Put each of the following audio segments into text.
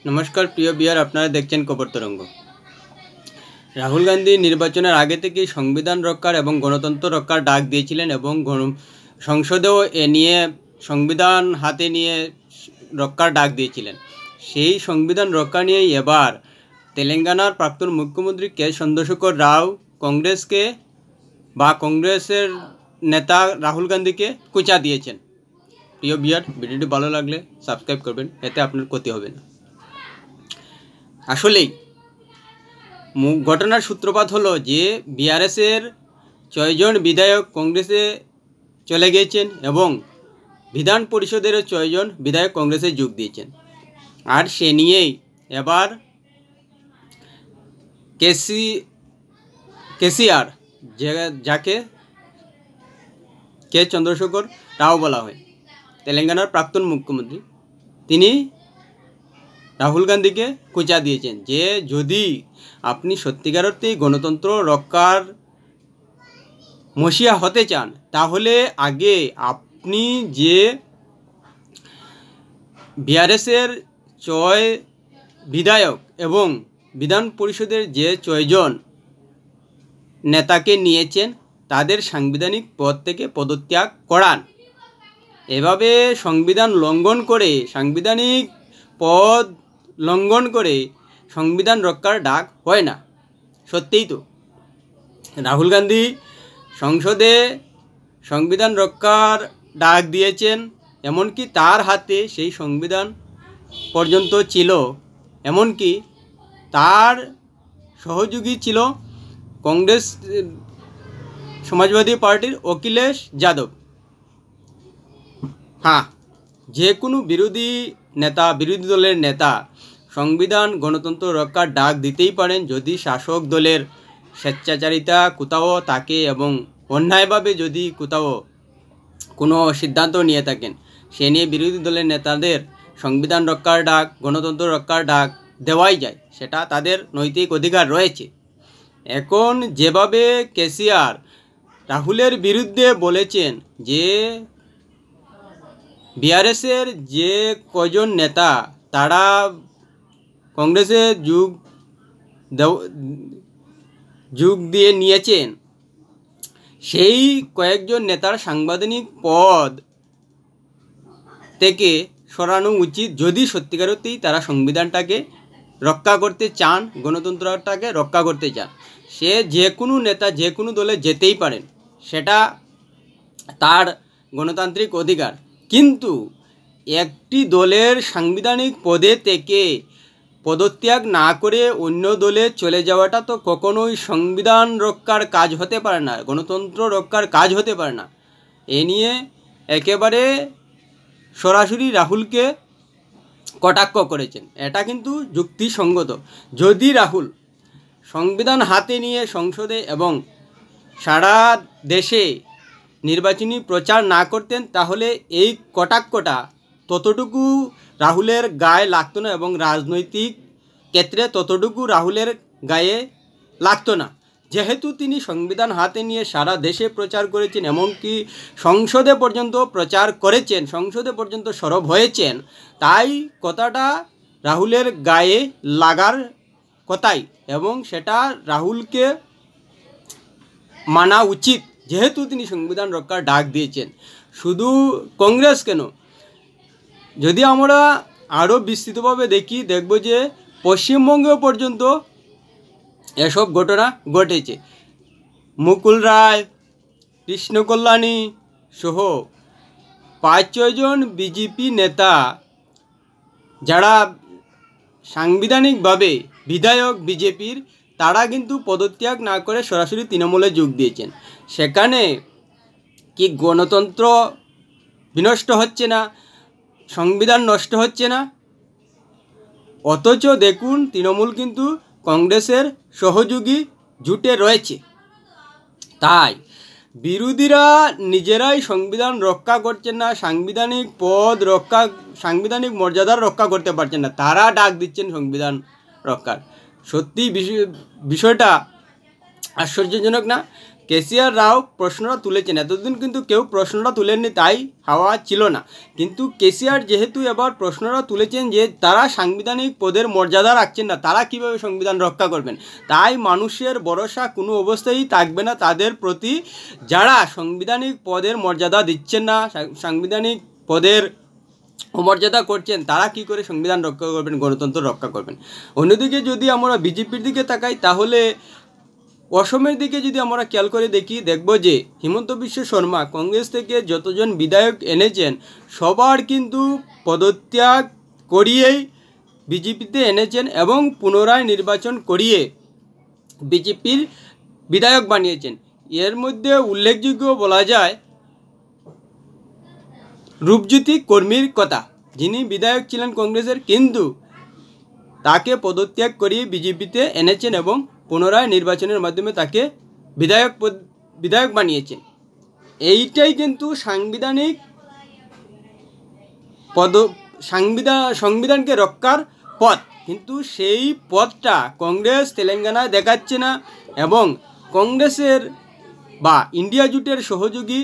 নমস্কার প্রিয় বিয়ার, আপনারা দেখছেন খবর তরঙ্গ। রাহুল গান্ধী নির্বাচনের আগে থেকেই সংবিধান রক্ষার এবং গণতন্ত্র রক্ষার ডাক দিয়েছিলেন এবং সংসদেও এ নিয়ে সংবিধান হাতে নিয়ে রক্ষার ডাক দিয়েছিলেন। সেই সংবিধান রক্ষা নিয়েই এবার তেলেঙ্গানার প্রাক্তন মুখ্যমন্ত্রী কে চন্দ্রশেখর রাও কংগ্রেসের নেতা রাহুল গান্ধীকে কুচা দিয়েছেন। প্রিয় বিয়ার, ভিডিওটি ভালো লাগলে সাবস্ক্রাইব করবেন, এতে আপনার ক্ষতি হবে না। আসলেই ঘটনার সূত্রপাত হলো যে বিআরএসের 6 জন বিধায়ক কংগ্রেসে চলে গিয়েছেন এবং বিধান পরিষদেরও 6 জন বিধায়ক কংগ্রেসে যোগ দিয়েছেন। আর সে নিয়েই এবার কেসিআর, যাকে কে চন্দ্রশেখর রাও বলা হয়, তেলেঙ্গানার প্রাক্তন মুখ্যমন্ত্রী, তিনি রাহুল গান্ধীকে কুচা দিয়েছেন যে যদি আপনি সত্যিকার অর্থেই গণতন্ত্র রক্ষার মসিয়া হতে চান তাহলে আগে আপনি যে বিআরএসের 6 বিধায়ক এবং বিধান পরিষদের যে 6 জন নেতাকে নিয়েছেন তাদের সাংবিধানিক পদ থেকে পদত্যাগ করান। এভাবে সাংবিধানিক পদ লঙ্ঘন করে সংবিধান রক্ষার ডাক হয় না। সত্যিই তো রাহুল গান্ধী সংসদে সংবিধান রক্ষার ডাক দিয়েছেন, এমনকি তার হাতে সেই সংবিধান পর্যন্ত ছিল, এমনকি তার সহযোগী ছিল কংগ্রেস সমাজবাদী পার্টির অখিলেশ যাদব। হ্যাঁ, যে কোনো বিরোধী দলের নেতা সংবিধান গণতন্ত্র রক্ষার ডাক দিতেই পারেন যদি শাসক দলের স্বেচ্ছাচারিতা কোথাও থাকে এবং অন্যায়ভাবে যদি কোথাও কোনো সিদ্ধান্ত নিয়ে থাকেন, সে নিয়ে বিরোধী দলের নেতাদের সংবিধান রক্ষার ডাক, গণতন্ত্র রক্ষার ডাক দেওয়াই যায়, সেটা তাদের নৈতিক অধিকার রয়েছে। এখন যেভাবে কেসিআর রাহুলের বিরুদ্ধে বলেছেন যে বিআরএসের যে কজন নেতা তারা কংগ্রেসে যোগ দিয়ে নিয়েছেন, সেই কয়েকজন নেতার সাংবিধানিক পদ থেকে সরানো উচিত যদি সত্যিকার অর্থেই তারা সংবিধানটাকে রক্ষা করতে চান, গণতন্ত্রটাকে রক্ষা করতে চান। সে যে কোনো নেতা যে কোনো দলে যেতেই পারেন, সেটা তার গণতান্ত্রিক অধিকার, কিন্তু একটি দলের সাংবিধানিক পদে থেকে পদত্যাগ না করে অন্য দলে চলে যাওয়াটা তো কখনোই সংবিধান রক্ষার কাজ হতে পারে না, গণতন্ত্র রক্ষার কাজ হতে পারে না। এ নিয়ে একেবারে সরাসরি রাহুলকে কটাক্ষ করেছেন। এটা কিন্তু যুক্তিসঙ্গত। যদি রাহুল সংবিধান হাতে নিয়ে সংসদে এবং সারা দেশে নির্বাচনী প্রচার না করতেন তাহলে এই কটাক্ষটা ততটুকু রাহুলের গায়ে লাগতো না এবং রাজনৈতিক ক্ষেত্রে ততটুকু রাহুলের গায়ে লাগতো না। যেহেতু তিনি সংবিধান হাতে নিয়ে সারা দেশে প্রচার করেছেন, এমনকি সংসদে পর্যন্ত প্রচার করেছেন, সংসদে পর্যন্ত সরব হয়েছেন, তাই কথাটা রাহুলের গায়ে লাগার কথাই এবং সেটা রাহুলকে মানা উচিত, যেহেতু তিনি সংবিধান রক্ষার ডাক দিয়েছেন। শুধু কংগ্রেস কেন, যদি আমরা আরও বিস্তৃতভাবে দেখব যে পশ্চিমবঙ্গ পর্যন্ত এসব ঘটনা ঘটেছে। মুকুল রায়, কৃষ্ণ কল্যাণী সহ 5-6 জন বিজেপি নেতা যারা সাংবিধানিকভাবে বিধায়ক বিজেপির, তারা কিন্তু পদত্যাগ না করে সরাসরি তৃণমূলে যোগ দিয়েছেন। সেখানে কি গণতন্ত্র বিনষ্ট হচ্ছে না, সংবিধান নষ্ট হচ্ছে না? অথচ দেখুন, তৃণমূল কিন্তু কংগ্রেসের সহযোগী জুটে রয়েছে। তাই বিরোধীরা নিজেরাই সংবিধান রক্ষা করছেন না, সাংবিধানিক মর্যাদার রক্ষা করতে পারছেন না, তারা ডাক দিচ্ছেন সংবিধান রক্ষার। সত্যি বিষয়টা আশ্চর্যজনক না? কেসিআর রাও প্রশ্নটা তুলেছেন। এতদিন কিন্তু কেউ প্রশ্নটা তুলেননি, তাই হাওয়া ছিল না। কিন্তু কেসিআর যেহেতু এবার প্রশ্নটা তুলেছেন যে তারা সাংবিধানিক পদের মর্যাদা রাখছেন না, তারা কিভাবে সংবিধান রক্ষা করবেন, তাই মানুষের ভরসা কোনো অবস্থায় থাকবে না তাদের প্রতি, যারা সাংবিধানিক পদের মর্যাদা দিচ্ছেন না, সাংবিধানিক পদের অমর্যাদা করছেন, তারা কি করে সংবিধান রক্ষা করবেন, গণতন্ত্র রক্ষা করবেন। অন্যদিকে যদি আমরা বিজেপির দিকে তাকাই, তাহলে অসমের দিকে যদি আমরা খেয়াল করে দেখব যে হিমন্ত বিশ্ব শর্মা কংগ্রেস থেকে যতজন বিধায়ক এনেছেন সবার কিন্তু পদত্যাগ করিয়েই বিজেপিতে এনেছেন এবং পুনরায় নির্বাচন করিয়ে বিজেপির বিধায়ক বানিয়েছেন। এর মধ্যে উল্লেখযোগ্য বলা যায় রূপজ্যোতি কর্মীর কথা, যিনি বিধায়ক ছিলেন কংগ্রেসের, কিন্তু তাকে পদত্যাগ করিয়ে বিজেপিতে এনেছেন এবং পুনরায় নির্বাচনের মাধ্যমে তাকে বিধায়ক বানিয়েছেন। এইটাই কিন্তু সংবিধানকে রক্ষার পথ, কিন্তু সেই পথটা কংগ্রেস তেলেঙ্গানায় দেখাচ্ছে না এবং কংগ্রেসের বা ইন্ডিয়া জোটের সহযোগী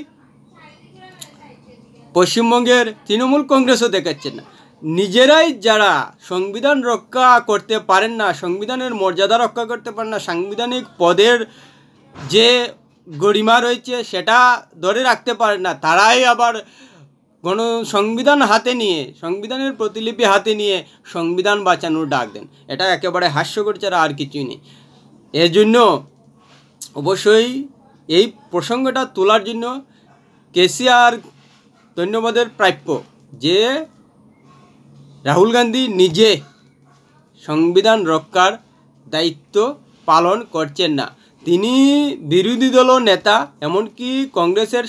পশ্চিমবঙ্গের তৃণমূল কংগ্রেসও দেখাচ্ছে না। নিজেরাই যারা সংবিধান রক্ষা করতে পারেন না, সংবিধানের মর্যাদা রক্ষা করতে পারেন না, সাংবিধানিক পদের যে গরিমা রয়েছে সেটা ধরে রাখতে পারেন না, তারাই আবার সংবিধান হাতে নিয়ে, সংবিধানের প্রতিলিপি হাতে নিয়ে সংবিধান বাঁচানোর ডাক দেন। এটা একেবারে হাস্যকর ছাড়া আর কিছুই নেই। এর জন্য অবশ্যই এই প্রসঙ্গটা তোলার জন্য কেসিআর ধন্যবাদের প্রাপ্য যে রাহুল গান্ধী নিজে সংবিধান রক্ষার দায়িত্ব পালন করছেন না। তিনি বিরোধী দল নেতা, এমনকি কংগ্রেসের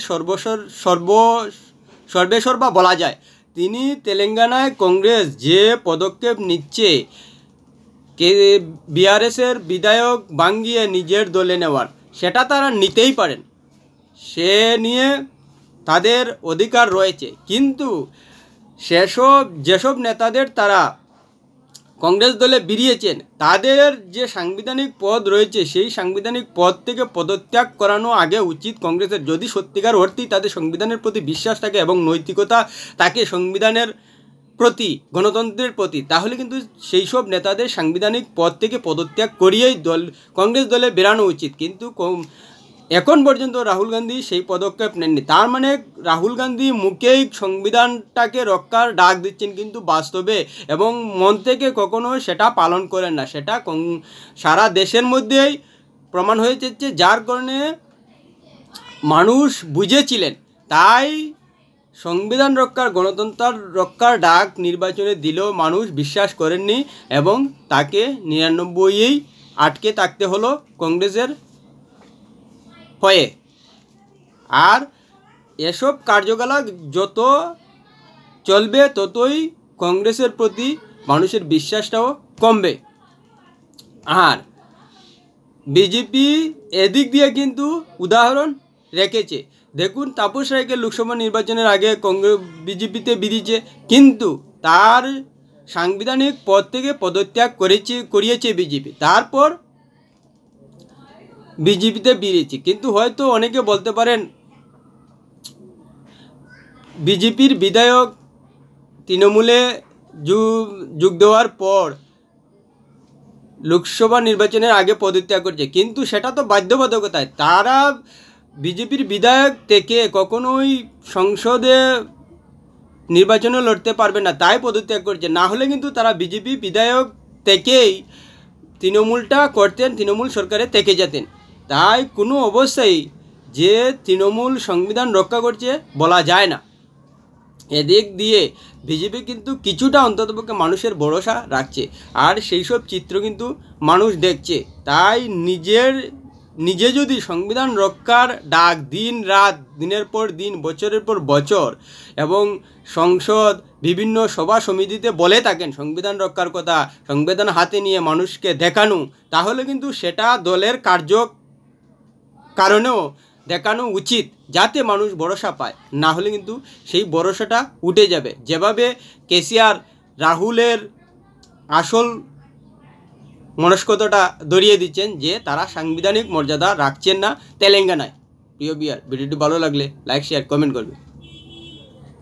সর্বেসর্বা বলা যায়। তিনি তেলেঙ্গানায় কংগ্রেস যে পদক্ষেপ নিচ্ছে বিআরএসের বিধায়ক বাঙ্গিয়ে নিজের দলে নেওয়ার, সেটা তারা নিতেই পারেন, সে নিয়ে তাদের অধিকার রয়েছে। কিন্তু যেসব নেতাদের তারা কংগ্রেস দলে বেরিয়েছেন, তাদের যে সাংবিধানিক পদ রয়েছে সেই সাংবিধানিক পদ থেকে পদত্যাগ করানো আগে উচিত কংগ্রেসের। যদি সত্যিকার অর্থেই তাদের সংবিধানের প্রতি বিশ্বাস থাকে এবং নৈতিকতা থাকে সংবিধানের প্রতি, গণতন্ত্রের প্রতি, তাহলে কিন্তু সেই সব নেতাদের সাংবিধানিক পদ থেকে পদত্যাগ করিয়েই কংগ্রেস দলে বেরানো উচিত। কিন্তু এখন পর্যন্ত রাহুল গান্ধী সেই পদক্ষেপ নেননি। তার মানে রাহুল গান্ধী মুখেই সংবিধানটাকে রক্ষার ডাক দিচ্ছেন, কিন্তু বাস্তবে এবং মন থেকে কখনো সেটা পালন করেন না। সেটা সারা দেশের মধ্যেই প্রমাণ হয়ে যাচ্ছে, যার কারণে মানুষ বুঝেছিলেন। তাই সংবিধান রক্ষার, গণতন্ত্র রক্ষার ডাক নির্বাচনে দিলেও মানুষ বিশ্বাস করেননি এবং তাকে 99-এই আটকে থাকতে হলো কংগ্রেসের হয়ে। আর এসব কার্যকলাপ যত চলবে ততই কংগ্রেসের প্রতি মানুষের বিশ্বাসটাও কমবে। আর বিজেপি এদিক দিয়ে কিন্তু উদাহরণ রেখেছে। দেখুন, তাপস রায়কে লোকসভা নির্বাচনের আগে বিজেপিতে বেরিয়েছে, কিন্তু তার সাংবিধানিক পদ থেকে পদত্যাগ করিয়েছে বিজেপি, তারপর বিজেপিতে বেরিয়েছে। কিন্তু হয়তো অনেকে বলতে পারেন বিজেপির বিধায়ক তৃণমূলে যোগ দেওয়ার পর লোকসভা নির্বাচনের আগে পদত্যাগ করছে, কিন্তু সেটা তো বাধ্যবাধকতায়। তারা বিজেপির বিধায়ক থেকে কখনোই সংসদে নির্বাচনে লড়তে পারবে না, তাই পদত্যাগ করছে। না হলে কিন্তু তারা বিজেপি বিধায়ক থেকেই তৃণমূলটা করতেন, তৃণমূল সরকারে থেকে যেতেন। তাই কোনো অবস্থায় যে তৃণমূল সংবিধান রক্ষা করছে বলা যায় না। এদিক দিয়ে বিজেপি কিন্তু কিছুটা অন্ততপক্ষে মানুষের ভরসা রাখছে, আর সেই সব চিত্র কিন্তু মানুষ দেখছে। তাই নিজে যদি সংবিধান রক্ষার ডাক দিন রাত, দিনের পর দিন, বছরের পর বছর এবং সংসদ বিভিন্ন সভা সমিতিতে বলে থাকেন সংবিধান রক্ষার কথা, সংবিধান হাতে নিয়ে মানুষকে দেখানো, তাহলে কিন্তু সেটা দলের কারণেও দেখানো উচিত, যাতে মানুষ ভরসা পায়। না হলে কিন্তু সেই ভরসাটা উঠে যাবে। যেভাবে কেসিআর রাহুলের আসল মনস্কতাটা ধরিয়ে দিচ্ছেন যে তারা সাংবিধানিক মর্যাদা রাখছেন না তেলেঙ্গানায়। প্রিয় বিয়ার, ভিডিওটি ভালো লাগলে লাইক শেয়ার কমেন্ট করবে।